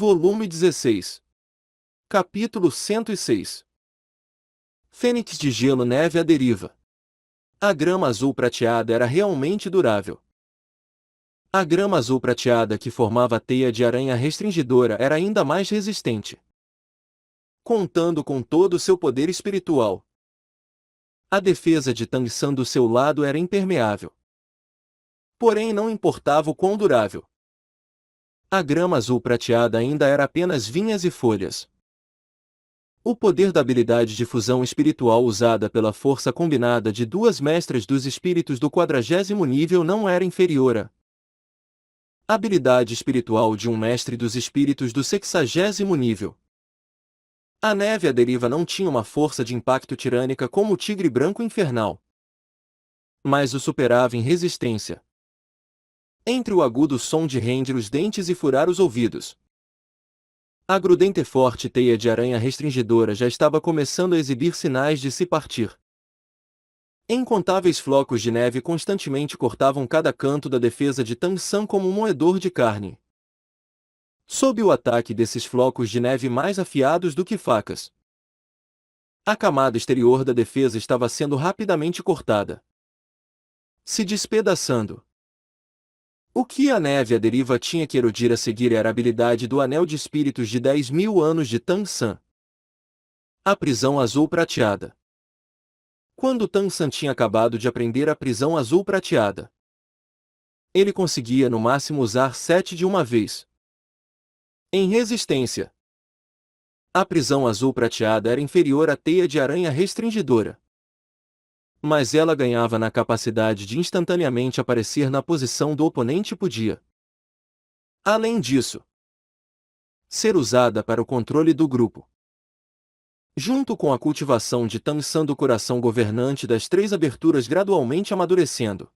Volume 16. Capítulo 106. Fênix de gelo neve à deriva. A grama azul prateada era realmente durável. A grama azul prateada que formava a teia de aranha restringidora era ainda mais resistente. Contando com todo o seu poder espiritual, a defesa de Tang San do seu lado era impermeável. Porém não importava o quão durável. A grama azul prateada ainda era apenas vinhas e folhas. O poder da habilidade de fusão espiritual usada pela força combinada de duas mestras dos espíritos do 40º nível não era inferior à habilidade espiritual de um mestre dos espíritos do 60º nível. A neve à deriva não tinha uma força de impacto tirânica como o tigre branco infernal, mas o superava em resistência. Entre o agudo som de render os dentes e furar os ouvidos, a grudenta e forte teia de aranha restringidora já estava começando a exibir sinais de se partir. Incontáveis flocos de neve constantemente cortavam cada canto da defesa de Tang San como um moedor de carne. Sob o ataque desses flocos de neve mais afiados do que facas, a camada exterior da defesa estava sendo rapidamente cortada, se despedaçando. O que a neve à deriva tinha que erudir a seguir era a habilidade do Anel de Espíritos de 10.000 anos de Tang San. A prisão azul prateada. Quando Tang San tinha acabado de aprender a prisão azul prateada, ele conseguia no máximo usar 7 de uma vez. Em resistência, a prisão azul prateada era inferior à teia de aranha restringidora, mas ela ganhava na capacidade de instantaneamente aparecer na posição do oponente e podia, além disso, ser usada para o controle do grupo. Junto com a cultivação de Tang San do coração governante das 3 aberturas gradualmente amadurecendo,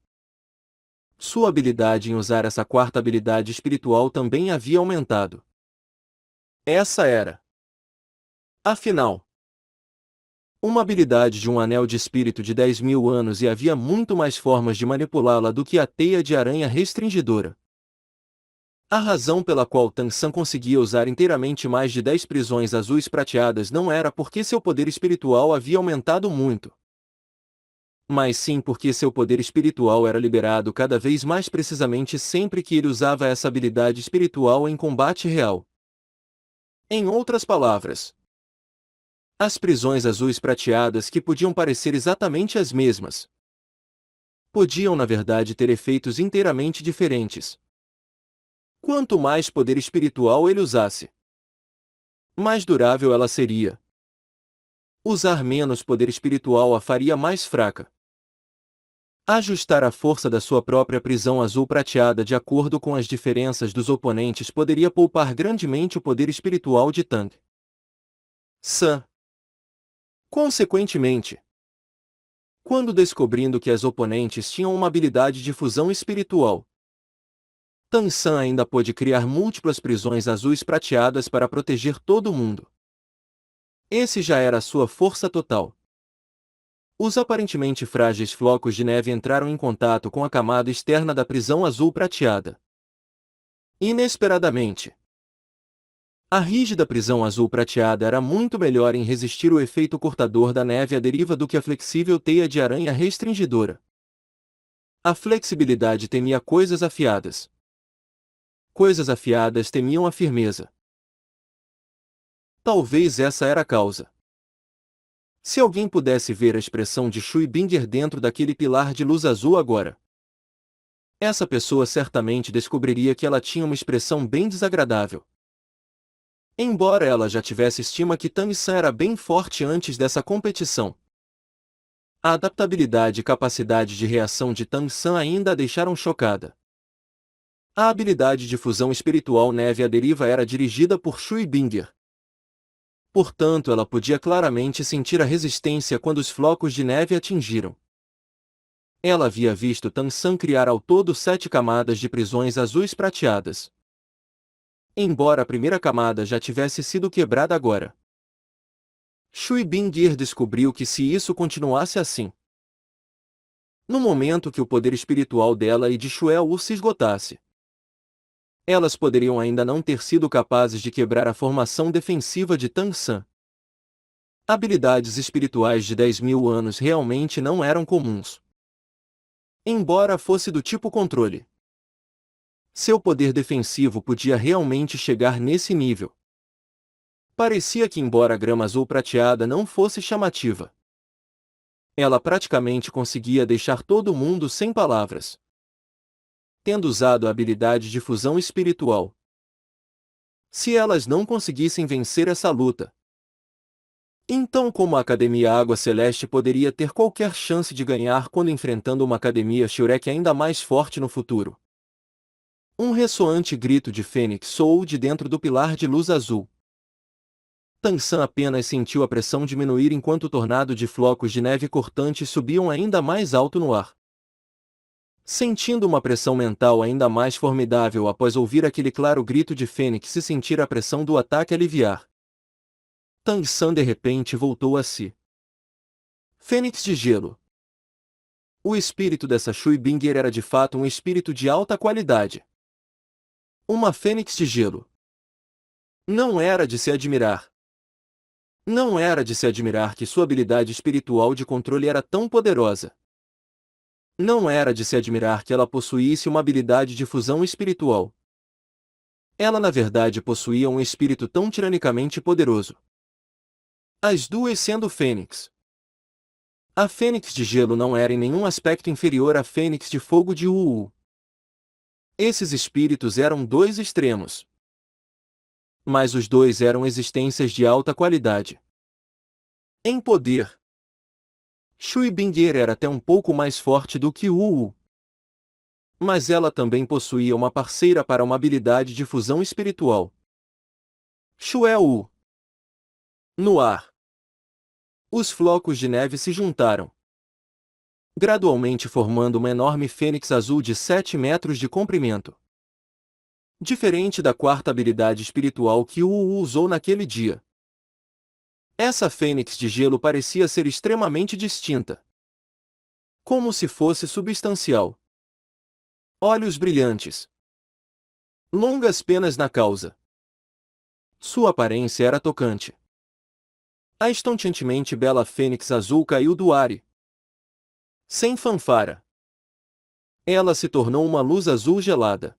sua habilidade em usar essa quarta habilidade espiritual também havia aumentado. Essa era, afinal, uma habilidade de um anel de espírito de 10.000 anos e havia muito mais formas de manipulá-la do que a teia de aranha restringidora. A razão pela qual Tang San conseguia usar inteiramente mais de 10 prisões azuis prateadas não era porque seu poder espiritual havia aumentado muito, mas sim porque seu poder espiritual era liberado cada vez mais precisamente sempre que ele usava essa habilidade espiritual em combate real. Em outras palavras, as prisões azuis prateadas que podiam parecer exatamente as mesmas, podiam na verdade ter efeitos inteiramente diferentes. Quanto mais poder espiritual ele usasse, mais durável ela seria. Usar menos poder espiritual a faria mais fraca. Ajustar a força da sua própria prisão azul prateada de acordo com as diferenças dos oponentes poderia poupar grandemente o poder espiritual de Tang San. Consequentemente, quando descobrindo que as oponentes tinham uma habilidade de fusão espiritual, Tang San ainda pôde criar múltiplas prisões azuis prateadas para proteger todo mundo. Esse já era a sua força total. Os aparentemente frágeis flocos de neve entraram em contato com a camada externa da prisão azul prateada. Inesperadamente, a rígida prisão azul prateada era muito melhor em resistir o efeito cortador da neve à deriva do que a flexível teia de aranha restringidora. A flexibilidade temia coisas afiadas. Coisas afiadas temiam a firmeza. Talvez essa era a causa. Se alguém pudesse ver a expressão de Shui Binger dentro daquele pilar de luz azul agora, essa pessoa certamente descobriria que ela tinha uma expressão bem desagradável. Embora ela já tivesse estima que Tang San era bem forte antes dessa competição, a adaptabilidade e capacidade de reação de Tang San ainda a deixaram chocada. A habilidade de fusão espiritual neve à deriva era dirigida por Shui Binger. Portanto, ela podia claramente sentir a resistência quando os flocos de neve atingiram. Ela havia visto Tang San criar ao todo 7 camadas de prisões azuis prateadas. Embora a primeira camada já tivesse sido quebrada agora, Shui Binger descobriu que se isso continuasse assim, no momento que o poder espiritual dela e de Shuel se esgotasse, Elas poderiam ainda não ter sido capazes de quebrar a formação defensiva de Tang San. Habilidades espirituais de 10.000 anos realmente não eram comuns. Embora fosse do tipo controle, seu poder defensivo podia realmente chegar nesse nível. Parecia que, embora a grama azul prateada não fosse chamativa, ela praticamente conseguia deixar todo mundo sem palavras. Tendo usado a habilidade de fusão espiritual, se elas não conseguissem vencer essa luta, então como a Academia Água Celeste poderia ter qualquer chance de ganhar quando enfrentando uma Academia Shurek ainda mais forte no futuro? Um ressoante grito de Fênix soou de dentro do pilar de luz azul. Tang San apenas sentiu a pressão diminuir enquanto o tornado de flocos de neve cortantes subiam ainda mais alto no ar. Sentindo uma pressão mental ainda mais formidável após ouvir aquele claro grito de Fênix e sentir a pressão do ataque aliviar, Tang San de repente voltou a si. Fênix de gelo. O espírito dessa Shui Binger era de fato um espírito de alta qualidade. Uma fênix de gelo. Não era de se admirar. Não era de se admirar que sua habilidade espiritual de controle era tão poderosa. Não era de se admirar que ela possuísse uma habilidade de fusão espiritual. Ela na verdade possuía um espírito tão tiranicamente poderoso. As duas sendo fênix. A fênix de gelo não era em nenhum aspecto inferior à fênix de fogo de Uu. Esses espíritos eram dois extremos. Mas os dois eram existências de alta qualidade. Em poder, Shui Binger era até um pouco mais forte do que Uu. Mas ela também possuía uma parceira para uma habilidade de fusão espiritual. Shueu. No ar, os flocos de neve se juntaram, gradualmente formando uma enorme fênix azul de 7 metros de comprimento. Diferente da quarta habilidade espiritual que Uu usou naquele dia. Essa fênix de gelo parecia ser extremamente distinta. Como se fosse substancial. Olhos brilhantes. Longas penas na causa. Sua aparência era tocante. A estonteantemente bela fênix azul caiu do ar e, sem fanfara, ela se tornou uma luz azul gelada,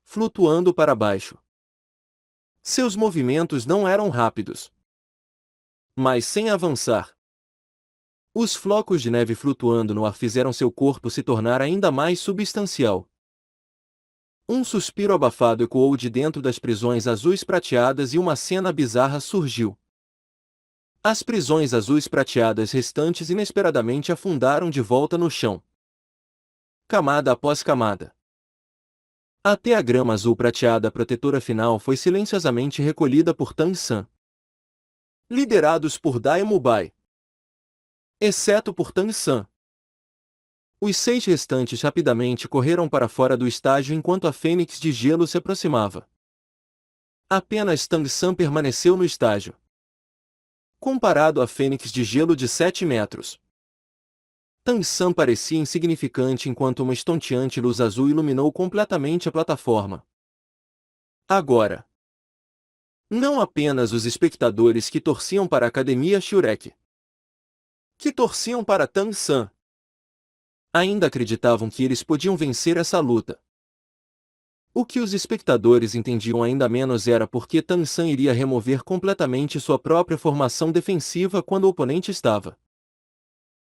flutuando para baixo. Seus movimentos não eram rápidos, mas sem avançar. Os flocos de neve flutuando no ar fizeram seu corpo se tornar ainda mais substancial. Um suspiro abafado ecoou de dentro das prisões azuis prateadas e uma cena bizarra surgiu. As prisões azuis prateadas restantes inesperadamente afundaram de volta no chão. Camada após camada. Até a grama azul prateada protetora final foi silenciosamente recolhida por Tang San. Liderados por Dai Mubai. Exceto por Tang San. Os 6 restantes rapidamente correram para fora do estágio enquanto a fênix de gelo se aproximava. Apenas Tang San permaneceu no estágio. Comparado à fênix de gelo de 7 metros. Tang San parecia insignificante enquanto uma estonteante luz azul iluminou completamente a plataforma. Agora, não apenas os espectadores que torciam para a Academia Shurek, que torciam para Tang San, ainda acreditavam que eles podiam vencer essa luta. O que os espectadores entendiam ainda menos era porque Tang San iria remover completamente sua própria formação defensiva quando o oponente estava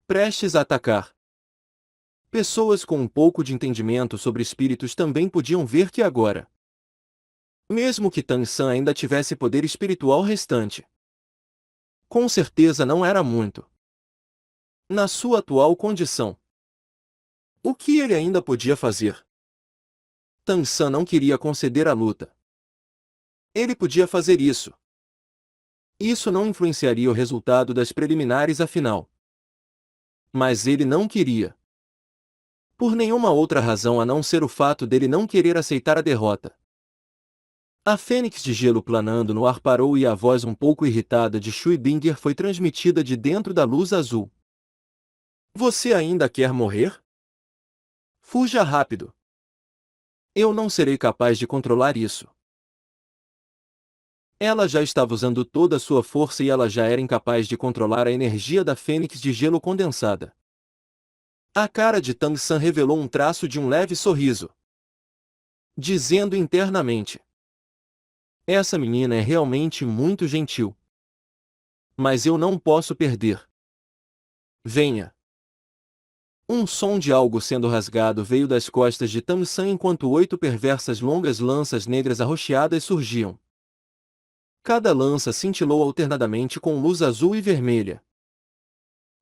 prestes a atacar. Pessoas com um pouco de entendimento sobre espíritos também podiam ver que agora, mesmo que Tang San ainda tivesse poder espiritual restante, com certeza não era muito. Na sua atual condição, o que ele ainda podia fazer? Tang San não queria conceder a luta. Ele podia fazer isso. Isso não influenciaria o resultado das preliminares afinal. Mas ele não queria. Por nenhuma outra razão a não ser o fato dele não querer aceitar a derrota. A fênix de gelo planando no ar parou e a voz um pouco irritada de Shui Binger foi transmitida de dentro da luz azul. Você ainda quer morrer? Fuja rápido. Eu não serei capaz de controlar isso. Ela já estava usando toda a sua força e ela já era incapaz de controlar a energia da fênix de gelo condensada. A cara de Tang San revelou um traço de um leve sorriso, dizendo internamente: essa menina é realmente muito gentil. Mas eu não posso perder. Venha. Um som de algo sendo rasgado veio das costas de Tang San enquanto 8 perversas longas lanças negras arroxeadas surgiam. Cada lança cintilou alternadamente com luz azul e vermelha,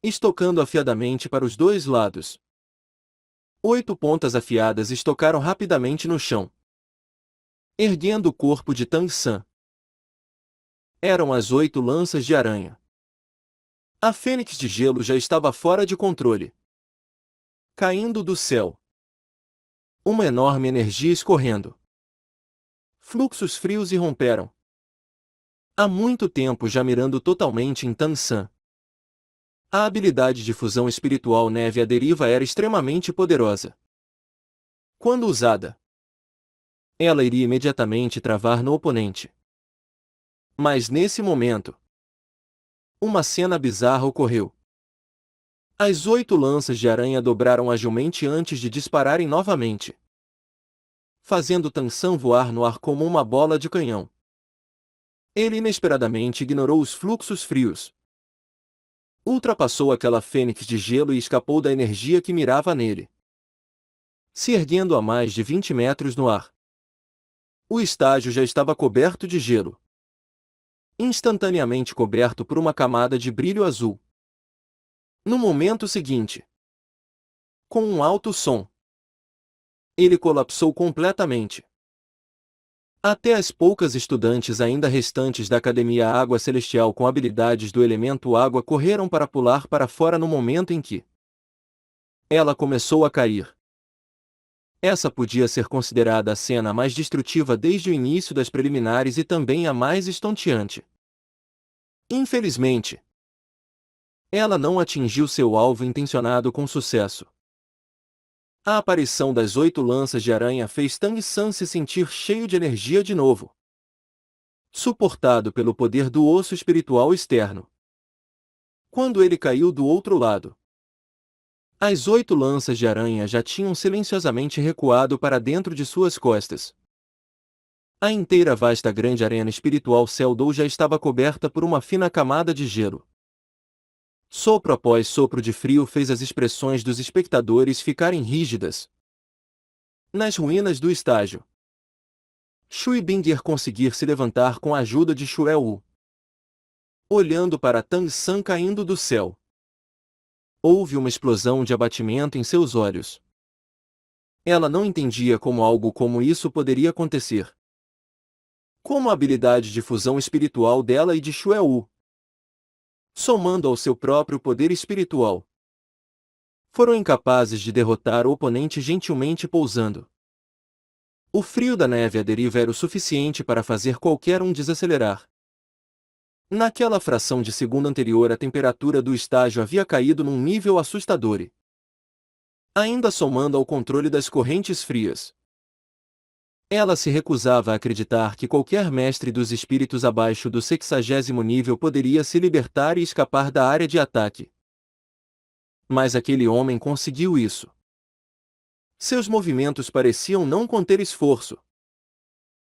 estocando afiadamente para os dois lados. 8 pontas afiadas estocaram rapidamente no chão, erguendo o corpo de Tang San. Eram as 8 lanças de aranha. A fênix de gelo já estava fora de controle, caindo do céu. Uma enorme energia escorrendo. Fluxos frios irromperam. Há muito tempo já mirando totalmente em Tang San. A habilidade de fusão espiritual neve à deriva era extremamente poderosa. Quando usada, ela iria imediatamente travar no oponente. Mas nesse momento, uma cena bizarra ocorreu. As 8 lanças de aranha dobraram agilmente antes de dispararem novamente, fazendo Tang San voar no ar como uma bola de canhão. Ele inesperadamente ignorou os fluxos frios. Ultrapassou aquela fênix de gelo e escapou da energia que mirava nele, se erguendo a mais de 20 metros no ar. O estágio já estava coberto de gelo, instantaneamente coberto por uma camada de brilho azul. No momento seguinte, com um alto som, ele colapsou completamente. Até as poucas estudantes ainda restantes da Academia Água Celestial com habilidades do elemento água correram para pular para fora no momento em que ela começou a cair. Essa podia ser considerada a cena mais destrutiva desde o início das preliminares e também a mais estonteante. Infelizmente, ela não atingiu seu alvo intencionado com sucesso. A aparição das 8 lanças de aranha fez Tang San se sentir cheio de energia de novo, suportado pelo poder do osso espiritual externo. Quando ele caiu do outro lado, as 8 lanças de aranha já tinham silenciosamente recuado para dentro de suas costas. A inteira vasta grande arena espiritual Seldou já estava coberta por uma fina camada de gelo. Sopro após sopro de frio fez as expressões dos espectadores ficarem rígidas. Nas ruínas do estágio, Shui Binger conseguir se levantar com a ajuda de Xue Wu. Olhando para Tang San caindo do céu, houve uma explosão de abatimento em seus olhos. Ela não entendia como algo como isso poderia acontecer. Como a habilidade de fusão espiritual dela e de Xue Wu, somando ao seu próprio poder espiritual, foram incapazes de derrotar o oponente gentilmente pousando. O frio da neve à deriva era o suficiente para fazer qualquer um desacelerar. Naquela fração de segundo anterior a temperatura do estágio havia caído num nível assustador e, ainda somando ao controle das correntes frias, ela se recusava a acreditar que qualquer mestre dos espíritos abaixo do 60º nível poderia se libertar e escapar da área de ataque. Mas aquele homem conseguiu isso. Seus movimentos pareciam não conter esforço,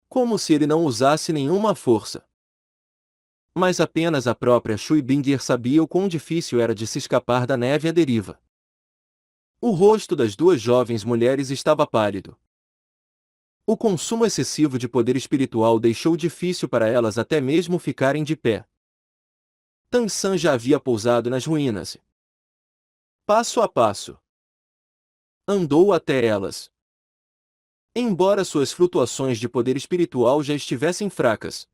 como se ele não usasse nenhuma força. Mas apenas a própria Shui Binger sabia o quão difícil era de se escapar da neve à deriva. O rosto das 2 jovens mulheres estava pálido. O consumo excessivo de poder espiritual deixou difícil para elas até mesmo ficarem de pé. Tang San já havia pousado nas ruínas. Passo a passo, andou até elas. Embora suas flutuações de poder espiritual já estivessem fracas,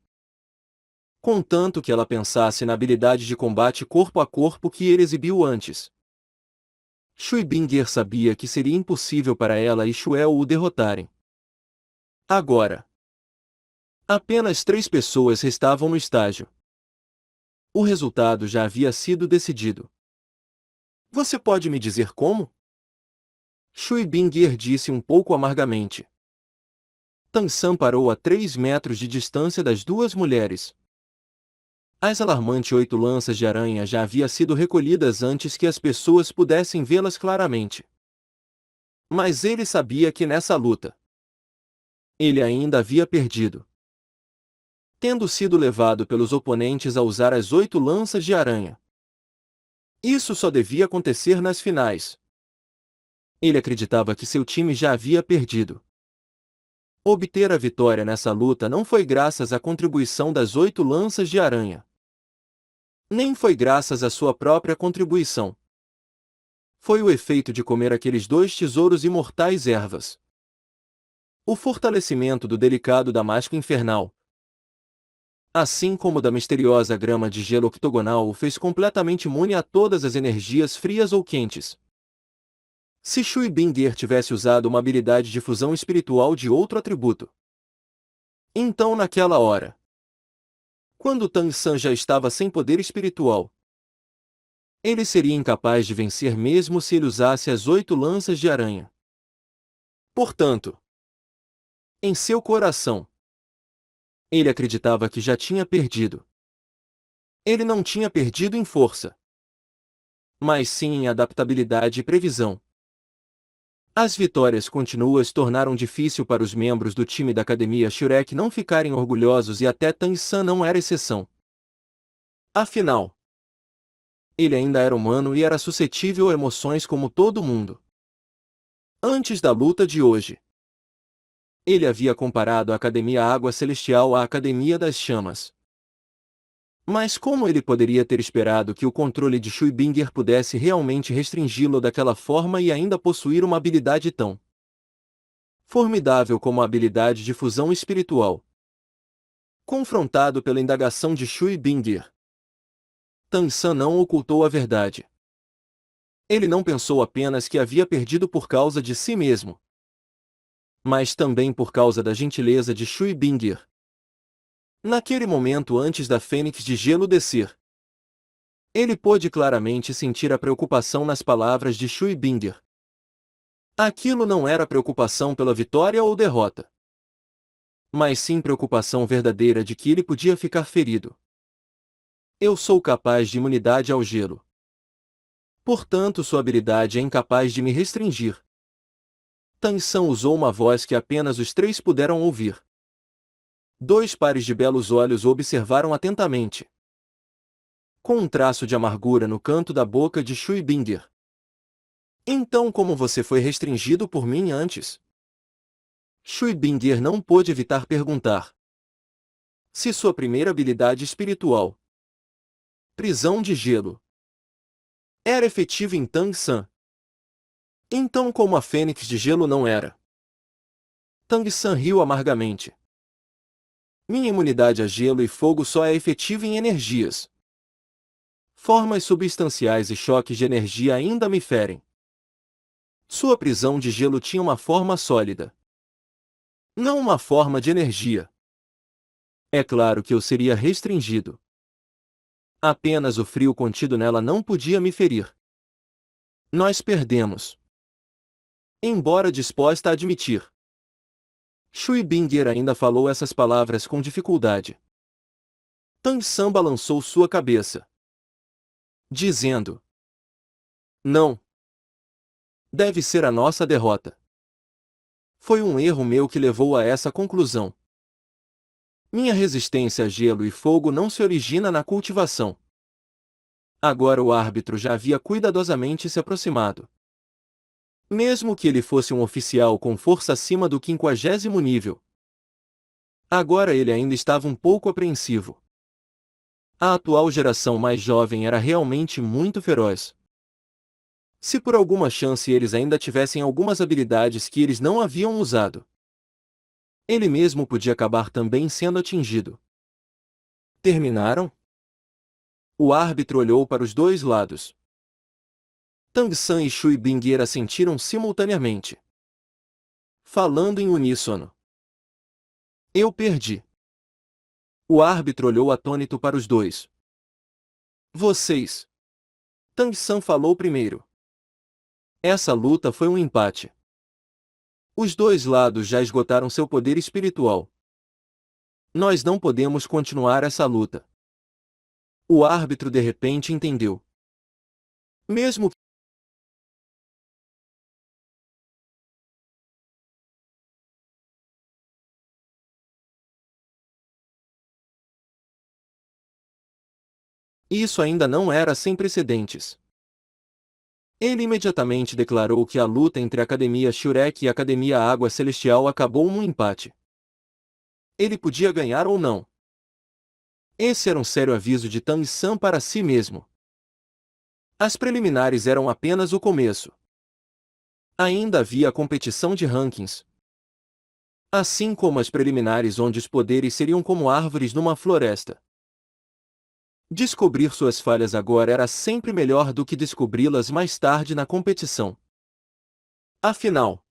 contanto que ela pensasse na habilidade de combate corpo a corpo que ele exibiu antes, Shui Binger sabia que seria impossível para ela e Xue Wu o derrotarem. Agora, apenas 3 pessoas restavam no estágio. O resultado já havia sido decidido. Você pode me dizer como? Shui Binger disse um pouco amargamente. Tang San parou a 3 metros de distância das duas mulheres. As alarmantes 8 lanças de aranha já haviam sido recolhidas antes que as pessoas pudessem vê-las claramente. Mas ele sabia que nessa luta, ele ainda havia perdido. Tendo sido levado pelos oponentes a usar as 8 lanças de aranha. Isso só devia acontecer nas finais. Ele acreditava que seu time já havia perdido. Obter a vitória nessa luta não foi graças à contribuição das 8 lanças de aranha. Nem foi graças à sua própria contribuição. Foi o efeito de comer aqueles 2 tesouros imortais ervas. O fortalecimento do delicado damasco infernal, assim como da misteriosa grama de gelo octogonal, o fez completamente imune a todas as energias frias ou quentes. Se Shui Binger tivesse usado uma habilidade de fusão espiritual de outro atributo, então naquela hora, quando Tang San já estava sem poder espiritual, ele seria incapaz de vencer mesmo se ele usasse as 8 lanças de aranha. Portanto, em seu coração, ele acreditava que já tinha perdido. Ele não tinha perdido em força, mas sim em adaptabilidade e previsão. As vitórias contínuas tornaram difícil para os membros do time da Academia Shurek não ficarem orgulhosos e até Tang San não era exceção. Afinal, ele ainda era humano e era suscetível a emoções como todo mundo. Antes da luta de hoje, ele havia comparado a Academia Água Celestial à Academia das Chamas. Mas como ele poderia ter esperado que o controle de Shui Binger pudesse realmente restringi-lo daquela forma e ainda possuir uma habilidade tão formidável como a habilidade de fusão espiritual? Confrontado pela indagação de Shui Binger, Tang San não ocultou a verdade. Ele não pensou apenas que havia perdido por causa de si mesmo, mas também por causa da gentileza de Shui Binger. Naquele momento antes da Fênix de Gelo descer, ele pôde claramente sentir a preocupação nas palavras de Shui Binger. Aquilo não era preocupação pela vitória ou derrota, mas sim preocupação verdadeira de que ele podia ficar ferido. Eu sou capaz de imunidade ao gelo. Portanto, sua habilidade é incapaz de me restringir. Tang San usou uma voz que apenas os 3 puderam ouvir. 2 pares de belos olhos o observaram atentamente, com um traço de amargura no canto da boca de Shui Binger. Então como você foi restringido por mim antes? Shui Binger não pôde evitar perguntar. Se sua primeira habilidade espiritual, prisão de gelo, era efetiva em Tang San, então como a Fênix de Gelo não era? Tang San riu amargamente. Minha imunidade a gelo e fogo só é efetiva em energias. Formas substanciais e choques de energia ainda me ferem. Sua prisão de gelo tinha uma forma sólida, não uma forma de energia. É claro que eu seria restringido. Apenas o frio contido nela não podia me ferir. Nós perdemos. Embora disposta a admitir. Shui Binger ainda falou essas palavras com dificuldade. Tang San balançou sua cabeça, dizendo: não. Deve ser a nossa derrota. Foi um erro meu que levou a essa conclusão. Minha resistência a gelo e fogo não se origina na cultivação. Agora o árbitro já havia cuidadosamente se aproximado. Mesmo que ele fosse um oficial com força acima do 50º nível. Agora ele ainda estava um pouco apreensivo. A atual geração mais jovem era realmente muito feroz. Se por alguma chance eles ainda tivessem algumas habilidades que eles não haviam usado, ele mesmo podia acabar também sendo atingido. Terminaram? O árbitro olhou para os 2 lados. Tang San e Shui Binger assentiram simultaneamente, falando em uníssono. Eu perdi. O árbitro olhou atônito para os 2. Vocês. Tang San falou primeiro. Essa luta foi um empate. Os dois lados já esgotaram seu poder espiritual. Nós não podemos continuar essa luta. O árbitro de repente entendeu. Mesmo que isso ainda não era sem precedentes. Ele imediatamente declarou que a luta entre a Academia Shurek e a Academia Água Celestial acabou num empate. Ele podia ganhar ou não. Esse era um sério aviso de Tang San para si mesmo. As preliminares eram apenas o começo. Ainda havia a competição de rankings. Assim como as preliminares onde os poderes seriam como árvores numa floresta. Descobrir suas falhas agora era sempre melhor do que descobri-las mais tarde na competição. Afinal,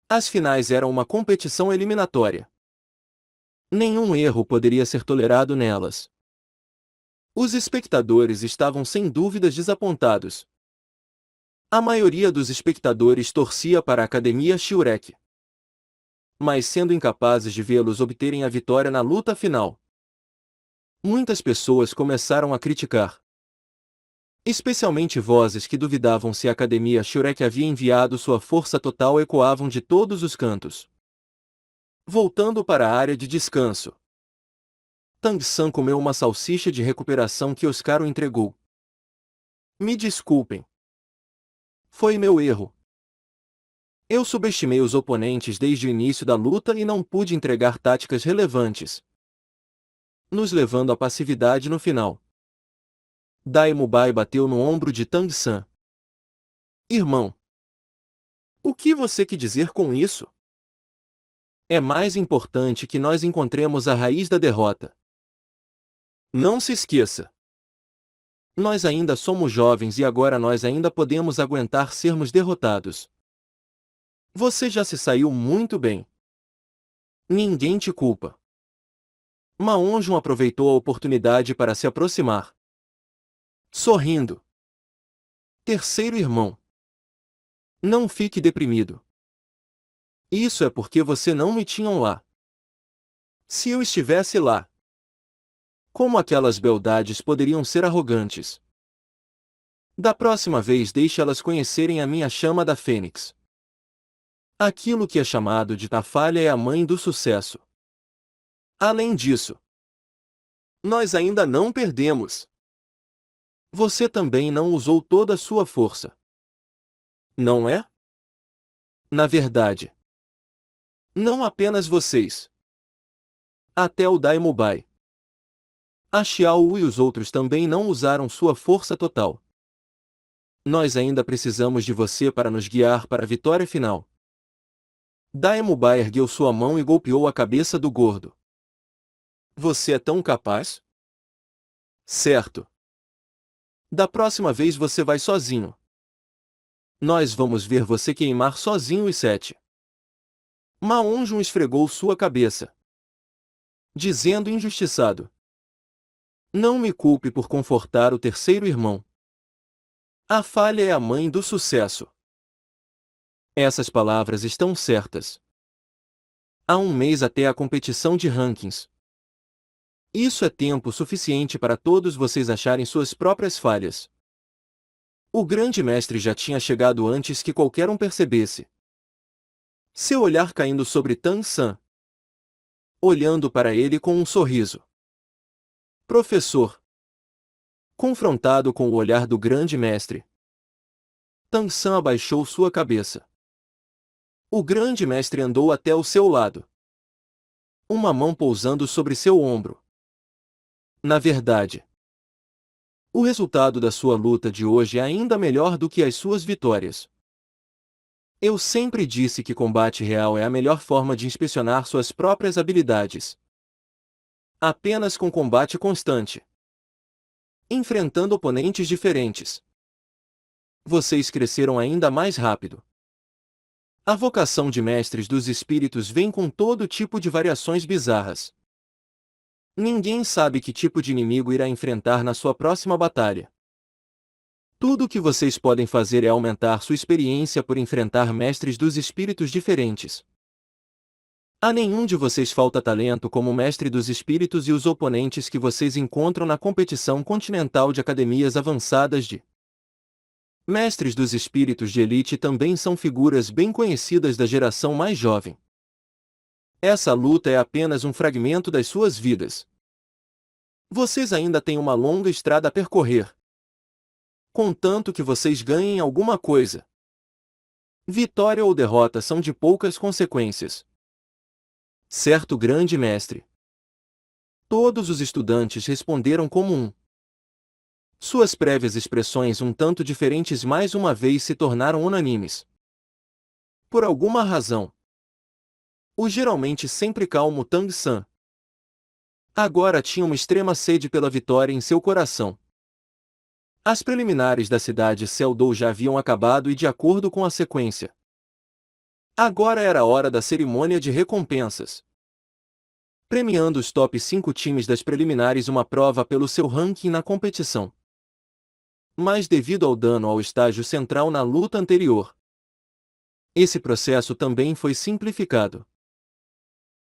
as finais eram uma competição eliminatória. Nenhum erro poderia ser tolerado nelas. Os espectadores estavam sem dúvidas desapontados. A maioria dos espectadores torcia para a Academia Shurek. Mas sendo incapazes de vê-los obterem a vitória na luta final. Muitas pessoas começaram a criticar. Especialmente vozes que duvidavam se a Academia Shurek havia enviado sua força total ecoavam de todos os cantos. Voltando para a área de descanso. Tang San comeu uma salsicha de recuperação que Oscar o entregou. Me desculpem. Foi meu erro. Eu subestimei os oponentes desde o início da luta e não pude entregar táticas relevantes, nos levando à passividade no final. Daimo Bai bateu no ombro de Tang San. Irmão, o que você quer dizer com isso? É mais importante que nós encontremos a raiz da derrota. Não se esqueça. Nós ainda somos jovens e agora nós ainda podemos aguentar sermos derrotados. Você já se saiu muito bem. Ninguém te culpa. Ma Onjun aproveitou a oportunidade para se aproximar. Sorrindo. Terceiro irmão. Não fique deprimido. Isso é porque você não me tinham lá. Se eu estivesse lá, como aquelas beldades poderiam ser arrogantes? Da próxima vez deixe elas conhecerem a minha chama da Fênix. Aquilo que é chamado de Tafalha é a mãe do sucesso. Além disso, nós ainda não perdemos. Você também não usou toda a sua força. Não é? Na verdade, não apenas vocês. Até o Daimo Bai. A Xiao e os outros também não usaram sua força total. Nós ainda precisamos de você para nos guiar para a vitória final. Daimo Bai ergueu sua mão e golpeou a cabeça do gordo. Você é tão capaz? Certo. Da próxima vez você vai sozinho. Nós vamos ver você queimar sozinho os 7. Ma Onjun esfregou sua cabeça, dizendo injustiçado. Não me culpe por confortar o terceiro irmão. A falha é a mãe do sucesso. Essas palavras estão certas. Há um mês até a competição de rankings. Isso é tempo suficiente para todos vocês acharem suas próprias falhas. O grande mestre já tinha chegado antes que qualquer um percebesse. Seu olhar caindo sobre Tang San. Olhando para ele com um sorriso. Professor. Confrontado com o olhar do grande mestre, Tang San abaixou sua cabeça. O grande mestre andou até o seu lado. Uma mão pousando sobre seu ombro. Na verdade, o resultado da sua luta de hoje é ainda melhor do que as suas vitórias. Eu sempre disse que combate real é a melhor forma de inspecionar suas próprias habilidades. Apenas com combate constante, enfrentando oponentes diferentes, vocês cresceram ainda mais rápido. A vocação de mestres dos espíritos vem com todo tipo de variações bizarras. Ninguém sabe que tipo de inimigo irá enfrentar na sua próxima batalha. Tudo o que vocês podem fazer é aumentar sua experiência por enfrentar mestres dos espíritos diferentes. A nenhum de vocês falta talento como mestre dos espíritos e os oponentes que vocês encontram na competição continental de academias avançadas de mestres dos espíritos de elite também são figuras bem conhecidas da geração mais jovem. Essa luta é apenas um fragmento das suas vidas. Vocês ainda têm uma longa estrada a percorrer. Contanto que vocês ganhem alguma coisa. Vitória ou derrota são de poucas consequências. Certo grande mestre. Todos os estudantes responderam como um. Suas prévias expressões um tanto diferentes mais uma vez se tornaram unânimes. Por alguma razão. O geralmente sempre calmo Tang San agora tinha uma extrema sede pela vitória em seu coração. As preliminares da cidade Seldou já haviam acabado e de acordo com a sequência. Agora era a hora da cerimônia de recompensas. Premiando os top 5 times das preliminares uma prova pelo seu ranking na competição. Mas devido ao dano ao estágio central na luta anterior, esse processo também foi simplificado.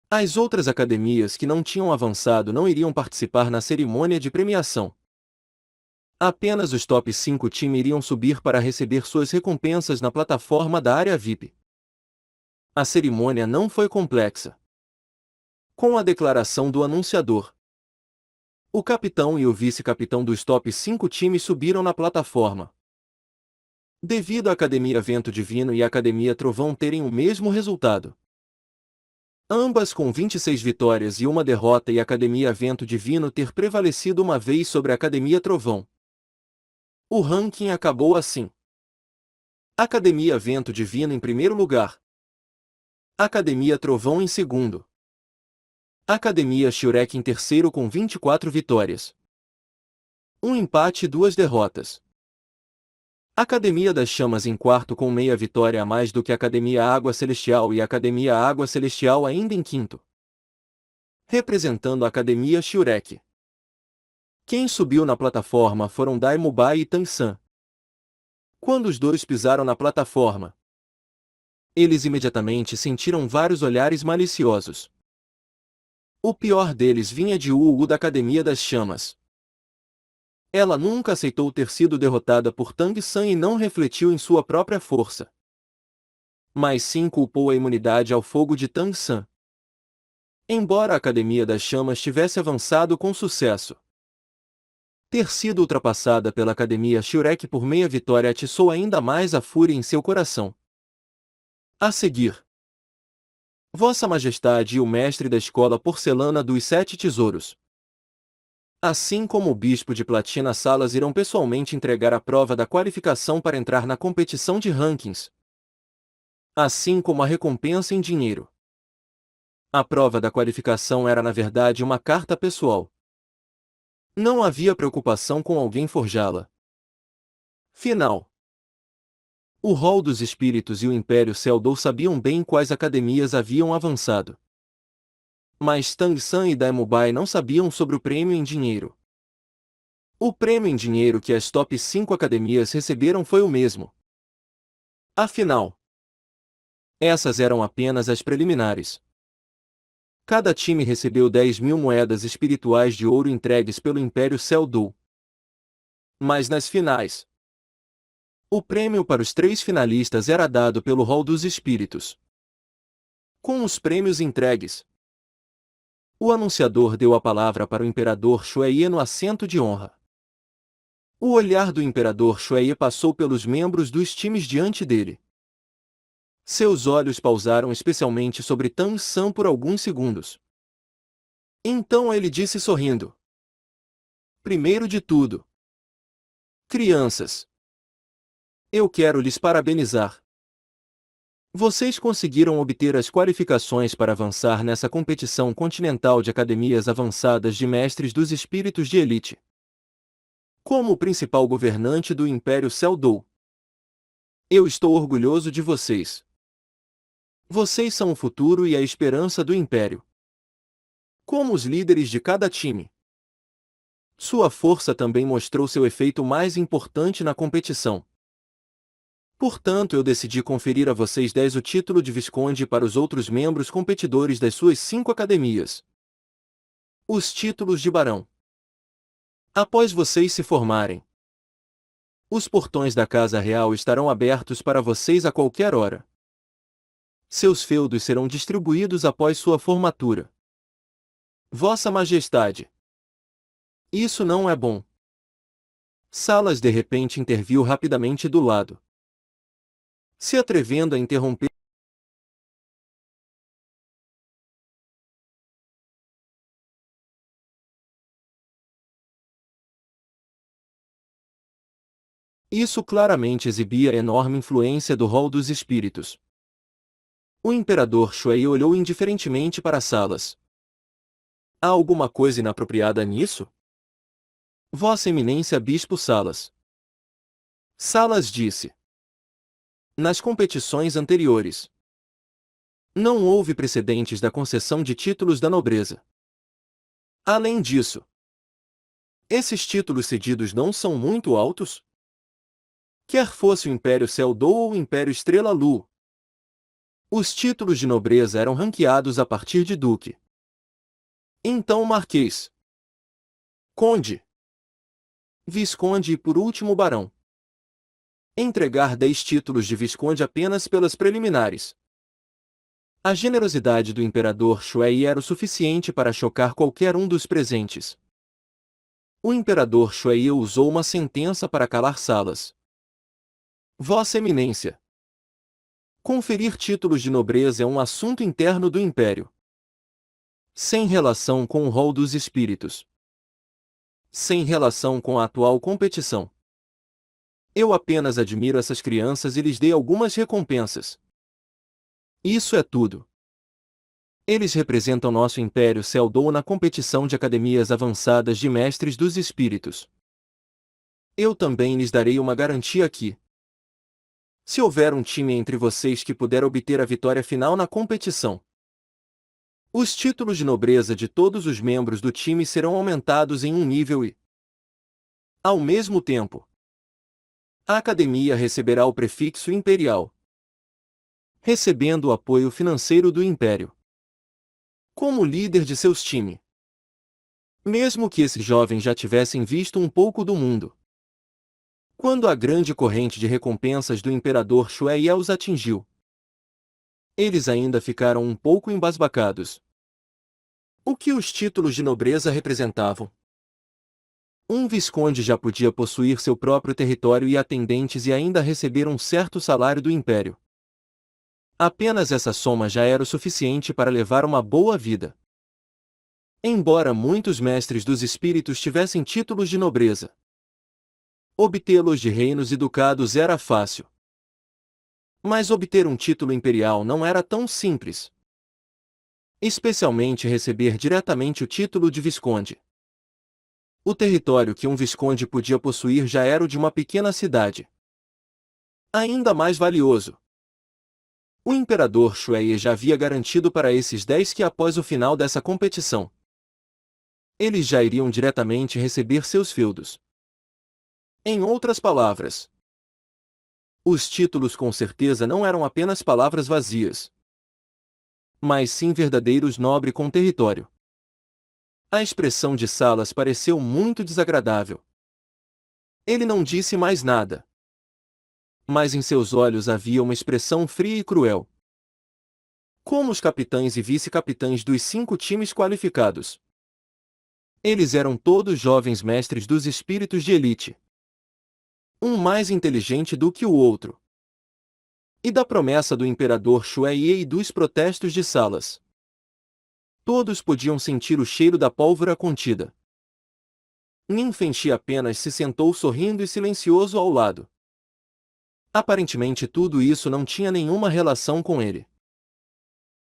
As outras academias que não tinham avançado não iriam participar na cerimônia de premiação. Apenas os top 5 times iriam subir para receber suas recompensas na plataforma da área VIP. A cerimônia não foi complexa. Com a declaração do anunciador, o capitão e o vice-capitão dos top 5 times subiram na plataforma. Devido à Academia Vento Divino e à Academia Trovão terem o mesmo resultado, ambas com 26 vitórias e uma derrota, e a Academia Vento Divino ter prevalecido uma vez sobre a Academia Trovão, o ranking acabou assim. Academia Vento Divino em primeiro lugar. Academia Trovão em segundo. Academia Shurek em terceiro com 24 vitórias. Um empate e 2 derrotas. Academia das Chamas em quarto com meia vitória a mais do que a Academia Água Celestial e a Academia Água Celestial ainda em quinto. Representando a Academia Shurek. Quem subiu na plataforma foram Daimubai e Tang-san. Quando os dois pisaram na plataforma, eles imediatamente sentiram vários olhares maliciosos. O pior deles vinha de Wu da Academia das Chamas. Ela nunca aceitou ter sido derrotada por Tang-san e não refletiu em sua própria força, mas sim culpou a imunidade ao fogo de Tang-san. Embora a Academia das Chamas tivesse avançado com sucesso, ter sido ultrapassada pela Academia Shurek por meia vitória atiçou ainda mais a fúria em seu coração. A seguir, Vossa Majestade e o mestre da escola porcelana dos 7 tesouros, assim como o bispo de Platina Salas, irão pessoalmente entregar a prova da qualificação para entrar na competição de rankings, assim como a recompensa em dinheiro. A prova da qualificação era na verdade uma carta pessoal. Não havia preocupação com alguém forjá-la. Final. O Hall dos Espíritos e o Império Seldou sabiam bem quais academias haviam avançado. Mas Tang-san e Daimubai não sabiam sobre o prêmio em dinheiro. O prêmio em dinheiro que as top 5 academias receberam foi o mesmo. Afinal, essas eram apenas as preliminares. Cada time recebeu 10.000 moedas espirituais de ouro entregues pelo Império Seldou. Mas nas finais, o prêmio para os 3 finalistas era dado pelo Hall dos Espíritos. Com os prêmios entregues, o anunciador deu a palavra para o Imperador Shuai no assento de honra. O olhar do Imperador Shuai passou pelos membros dos times diante dele. Seus olhos pausaram especialmente sobre Tang-san por alguns segundos. Então ele disse sorrindo: primeiro de tudo, crianças, eu quero lhes parabenizar. Vocês conseguiram obter as qualificações para avançar nessa competição continental de academias avançadas de mestres dos espíritos de elite. Como o principal governante do Império Seldou, eu estou orgulhoso de vocês. Vocês são o futuro e a esperança do Império. Como os líderes de cada time, Sua força também mostrou seu efeito mais importante na competição. Portanto, eu decidi conferir a vocês 10 o título de Visconde para os outros membros competidores das suas 5 academias. Os títulos de Barão. Após vocês se formarem, os portões da Casa Real estarão abertos para vocês a qualquer hora. Seus feudos serão distribuídos após sua formatura. Vossa Majestade. Isso não é bom. Salas de repente interviu rapidamente do lado, se atrevendo a interromper. Isso claramente exibia a enorme influência do rol dos espíritos. O imperador Shuai olhou indiferentemente para Salas. Há alguma coisa inapropriada nisso? Vossa Eminência Bispo Salas. Salas disse. Nas competições anteriores, não houve precedentes da concessão de títulos da nobreza. Além disso, esses títulos cedidos não são muito altos? Quer fosse o Império Céu-Do ou o Império Estrela-Lu, os títulos de nobreza eram ranqueados a partir de duque. Então Marquês, Conde, Visconde e por último Barão. Entregar 10 títulos de Visconde apenas pelas preliminares. A generosidade do imperador Shuai era o suficiente para chocar qualquer um dos presentes. O imperador Shuai usou uma sentença para calar Salas. Vossa Eminência. Conferir títulos de nobreza é um assunto interno do Império, sem relação com o rol dos espíritos, sem relação com a atual competição. Eu apenas admiro essas crianças e lhes dei algumas recompensas. Isso é tudo. Eles representam nosso Império Céu-Do na competição de academias avançadas de mestres dos espíritos. Eu também lhes darei uma garantia aqui. Se houver um time entre vocês que puder obter a vitória final na competição, os títulos de nobreza de todos os membros do time serão aumentados em um nível e, ao mesmo tempo, a academia receberá o prefixo imperial, recebendo o apoio financeiro do Império, como líder de seus times. Mesmo que esses jovens já tivessem visto um pouco do mundo, quando a grande corrente de recompensas do imperador Shuai os atingiu, eles ainda ficaram um pouco embasbacados. O que os títulos de nobreza representavam? Um visconde já podia possuir seu próprio território e atendentes e ainda receber um certo salário do império. Apenas essa soma já era o suficiente para levar uma boa vida. Embora muitos mestres dos espíritos tivessem títulos de nobreza, obtê-los de reinos e ducados era fácil. Mas obter um título imperial não era tão simples. Especialmente receber diretamente o título de visconde. O território que um visconde podia possuir já era o de uma pequena cidade. Ainda mais valioso. O imperador Shuai já havia garantido para esses 10 que após o final dessa competição, eles já iriam diretamente receber seus feudos. Em outras palavras, os títulos com certeza não eram apenas palavras vazias, mas sim verdadeiros nobre com território. A expressão de Salas pareceu muito desagradável. Ele não disse mais nada, mas em seus olhos havia uma expressão fria e cruel. Como os capitães e vice-capitães dos 5 times qualificados, eles eram todos jovens mestres dos espíritos de elite, um mais inteligente do que o outro. E da promessa do imperador Shuai e dos protestos de Salas, todos podiam sentir o cheiro da pólvora contida. Ninfenchi apenas se sentou sorrindo e silencioso ao lado. Aparentemente tudo isso não tinha nenhuma relação com ele.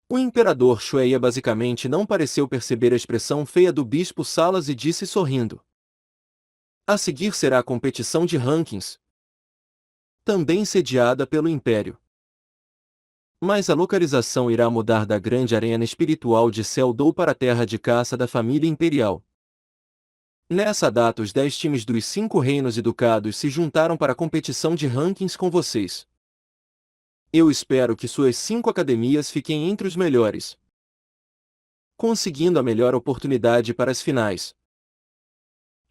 O imperador Shuai basicamente não pareceu perceber a expressão feia do bispo Salas e disse sorrindo: a seguir será a competição de rankings, também sediada pelo Império. Mas a localização irá mudar da grande arena espiritual de Céu-Do para a terra de caça da família imperial. Nessa data os 10 times dos 5 reinos e ducados se juntaram para a competição de rankings com vocês. Eu espero que suas 5 academias fiquem entre os melhores, conseguindo a melhor oportunidade para as finais.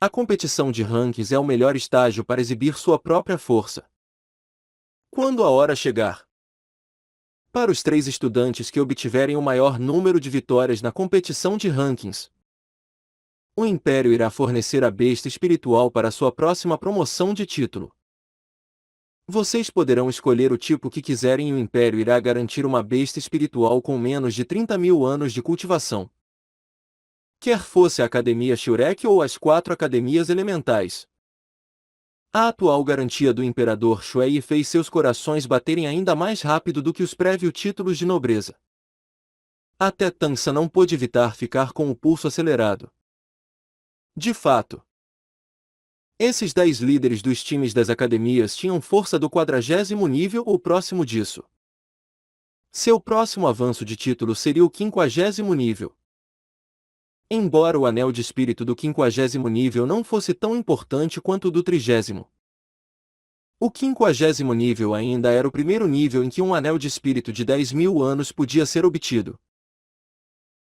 A competição de rankings é o melhor estágio para exibir sua própria força. Quando a hora chegar, para os 3 estudantes que obtiverem o maior número de vitórias na competição de rankings, o Império irá fornecer a besta espiritual para sua próxima promoção de título. Vocês poderão escolher o tipo que quiserem e o Império irá garantir uma besta espiritual com menos de 30.000 anos de cultivação. Quer fosse a Academia Shurek ou as 4 Academias Elementais. A atual garantia do Imperador Shuei fez seus corações baterem ainda mais rápido do que os prévios títulos de nobreza. Até Tansa não pôde evitar ficar com o pulso acelerado. De fato, esses 10 líderes dos times das academias tinham força do 40º nível ou próximo disso. Seu próximo avanço de título seria o 50º nível. Embora o anel de espírito do 50º nível não fosse tão importante quanto o do 30º. O 50º nível ainda era o primeiro nível em que um anel de espírito de 10.000 anos podia ser obtido.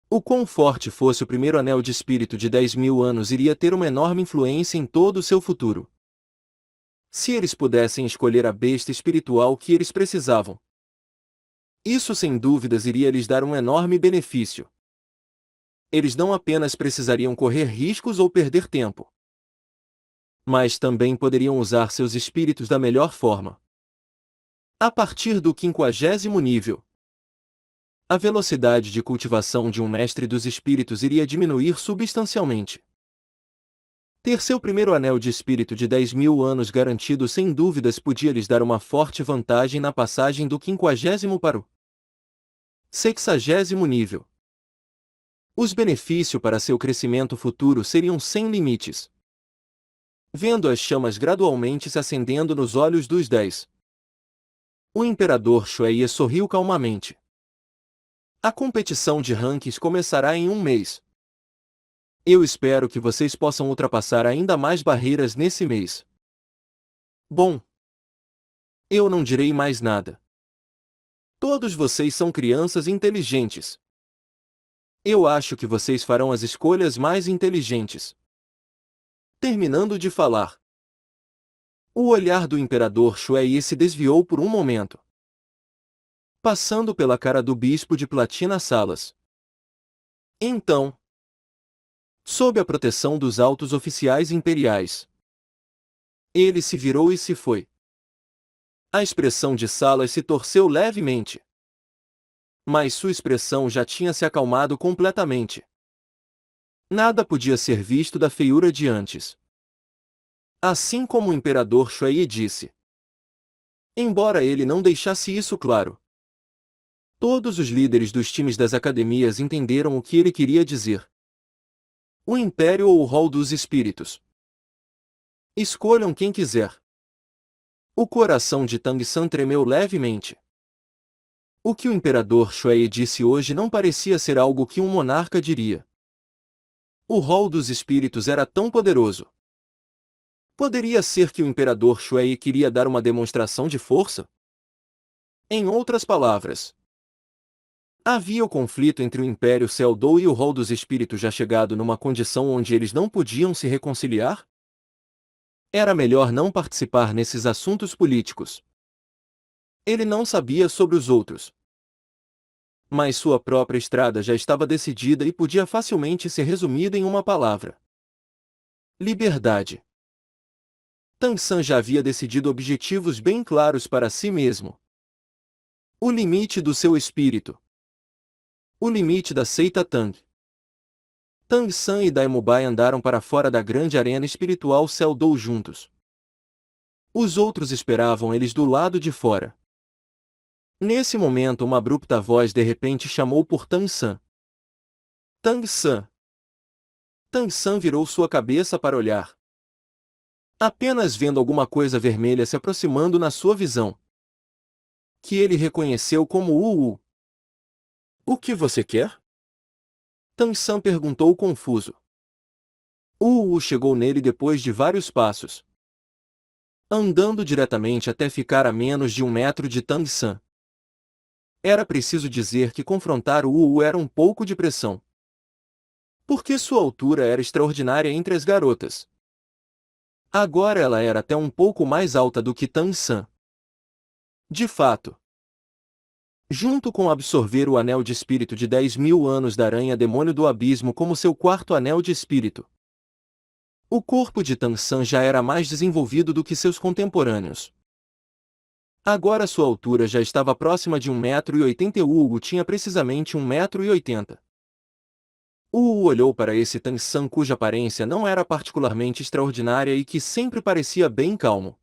O quão forte fosse o primeiro anel de espírito de 10.000 anos iria ter uma enorme influência em todo o seu futuro. Se eles pudessem escolher a besta espiritual que eles precisavam, isso sem dúvidas iria lhes dar um enorme benefício. Eles não apenas precisariam correr riscos ou perder tempo, mas também poderiam usar seus espíritos da melhor forma. A partir do 50º nível, a velocidade de cultivação de um mestre dos espíritos iria diminuir substancialmente. Ter seu primeiro anel de espírito de 10.000 anos garantido sem dúvidas podia lhes dar uma forte vantagem na passagem do 50º para o 60º nível. Os benefícios para seu crescimento futuro seriam sem limites. Vendo as chamas gradualmente se acendendo nos olhos dos 10, o Imperador Shuei sorriu calmamente. A competição de rankings começará em um mês. Eu espero que vocês possam ultrapassar ainda mais barreiras nesse mês. Bom, eu não direi mais nada. Todos vocês são crianças inteligentes. Eu acho que vocês farão as escolhas mais inteligentes. Terminando de falar, o olhar do Imperador Shuei se desviou por um momento, passando pela cara do bispo de Platina Salas. Então, sob a proteção dos altos oficiais imperiais, ele se virou e se foi. A expressão de Salas se torceu levemente, mas sua expressão já tinha se acalmado completamente. Nada podia ser visto da feiura de antes. Assim como o Imperador Shuei disse. Embora ele não deixasse isso claro, todos os líderes dos times das academias entenderam o que ele queria dizer. O Império ou o Hall dos Espíritos. Escolham quem quiser. O coração de Tang San tremeu levemente. O que o Imperador Shuei disse hoje não parecia ser algo que um monarca diria. O Hall dos Espíritos era tão poderoso. Poderia ser que o Imperador Shuei queria dar uma demonstração de força? Em outras palavras, havia o conflito entre o Império Seldou e o Hall dos Espíritos já chegado numa condição onde eles não podiam se reconciliar? Era melhor não participar nesses assuntos políticos. Ele não sabia sobre os outros. Mas sua própria estrada já estava decidida e podia facilmente ser resumida em uma palavra: liberdade. Tang San já havia decidido objetivos bem claros para si mesmo. O limite do seu espírito. O limite da seita Tang. Tang San e Daimubai andaram para fora da grande arena espiritual Seldou juntos. Os outros esperavam eles do lado de fora. Nesse momento uma abrupta voz de repente chamou por Tang San. Tang San. Tang San virou sua cabeça para olhar. Apenas vendo alguma coisa vermelha se aproximando na sua visão, que ele reconheceu como Wu. O que você quer? Tang San perguntou confuso. Wu chegou nele depois de vários passos, andando diretamente até ficar a menos de 1 metro de Tang San. Era preciso dizer que confrontar Wu era um pouco de pressão, porque sua altura era extraordinária entre as garotas. Agora ela era até um pouco mais alta do que Tang San. De fato, junto com absorver o anel de espírito de 10.000 anos da aranha demônio do abismo como seu quarto anel de espírito, o corpo de Tang San já era mais desenvolvido do que seus contemporâneos. Agora sua altura já estava próxima de 1,80 m e Wu tinha precisamente 1,80 m. Wu olhou para esse Tang San cuja aparência não era particularmente extraordinária e que sempre parecia bem calmo.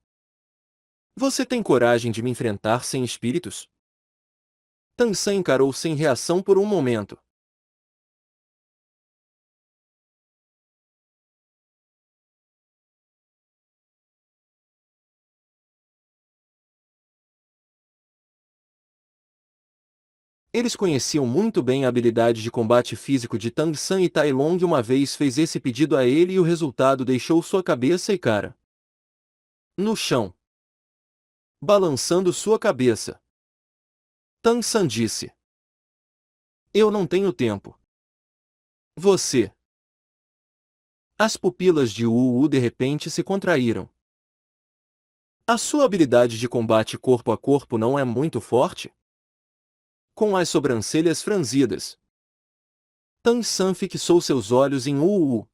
Você tem coragem de me enfrentar sem espíritos? Tang San encarou sem reação por um momento. Eles conheciam muito bem a habilidade de combate físico de Tang San e Tai Long uma vez fez esse pedido a ele e o resultado deixou sua cabeça e cara no chão, balançando sua cabeça. Tang San disse: Eu não tenho tempo. Você. As pupilas de Wu de repente se contraíram. A sua habilidade de combate corpo a corpo não é muito forte? Com as sobrancelhas franzidas, Tang San fixou seus olhos em Wu,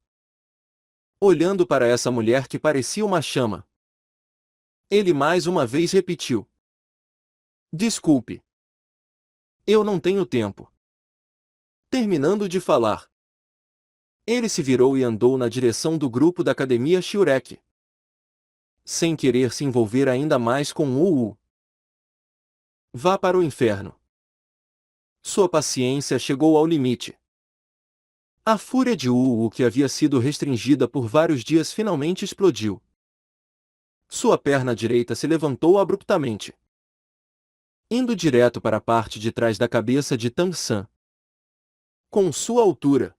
olhando para essa mulher que parecia uma chama. Ele mais uma vez repetiu: Desculpe. Eu não tenho tempo. Terminando de falar, ele se virou e andou na direção do grupo da Academia Shurek, sem querer se envolver ainda mais com Wu. Vá para o inferno. Sua paciência chegou ao limite. A fúria de Wu, que havia sido restringida por vários dias, finalmente explodiu. Sua perna direita se levantou abruptamente, indo direto para a parte de trás da cabeça de Tang San. Com sua altura,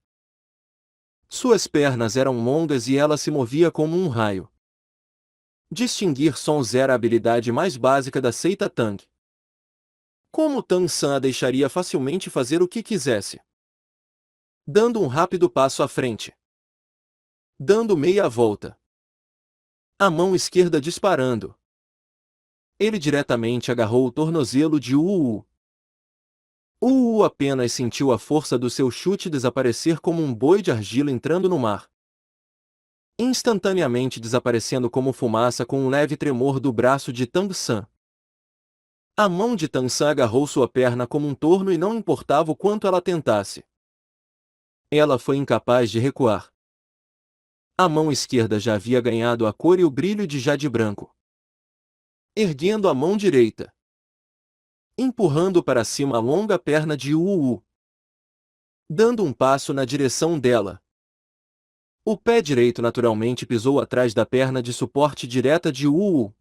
suas pernas eram longas e ela se movia como um raio. Distinguir sons era a habilidade mais básica da seita Tang. Como Tang San a deixaria facilmente fazer o que quisesse? Dando um rápido passo à frente, dando meia volta, a mão esquerda disparando, ele diretamente agarrou o tornozelo de Wu. Wu apenas sentiu a força do seu chute desaparecer como um boi de argila entrando no mar, instantaneamente desaparecendo como fumaça com um leve tremor do braço de Tang San. A mão de Tang San agarrou sua perna como um torno e não importava o quanto ela tentasse, ela foi incapaz de recuar. A mão esquerda já havia ganhado a cor e o brilho de jade branco. Erguendo a mão direita, empurrando para cima a longa perna de Wu, dando um passo na direção dela. O pé direito naturalmente pisou atrás da perna de suporte direta de Wu,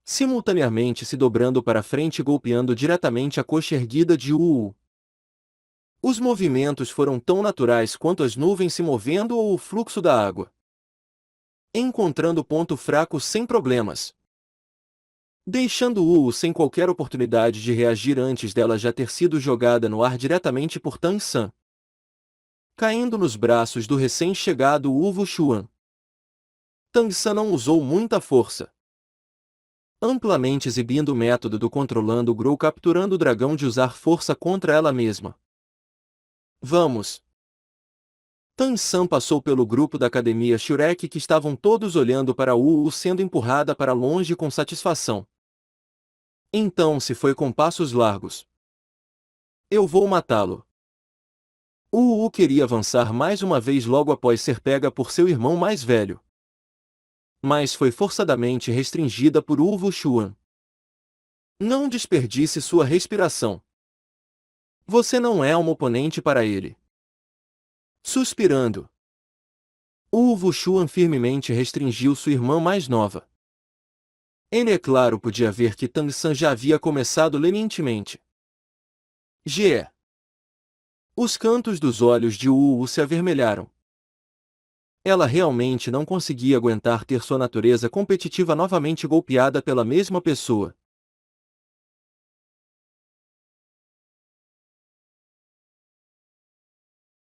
simultaneamente se dobrando para frente e golpeando diretamente a coxa erguida de Wu. Os movimentos foram tão naturais quanto as nuvens se movendo ou o fluxo da água, encontrando ponto fraco sem problemas, deixando Wu sem qualquer oportunidade de reagir antes dela já ter sido jogada no ar diretamente por Tang San, caindo nos braços do recém-chegado Wu Wuxuan. Tang San não usou muita força, amplamente exibindo o método do controlando o Grou, capturando o dragão de usar força contra ela mesma. Vamos! Tang San passou pelo grupo da Academia Shurek que estavam todos olhando para Wu sendo empurrada para longe com satisfação. Então se foi com passos largos. Eu vou matá-lo. Wu queria avançar mais uma vez logo após ser pega por seu irmão mais velho, mas foi forçadamente restringida por Wu Wuxuan. Não desperdice sua respiração. Você não é um oponente para ele. Suspirando, Wu Wuxuan firmemente restringiu sua irmã mais nova. Ele, é claro, podia ver que Tang San já havia começado lenientemente. Os cantos dos olhos de Wu se avermelharam. Ela realmente não conseguia aguentar ter sua natureza competitiva novamente golpeada pela mesma pessoa.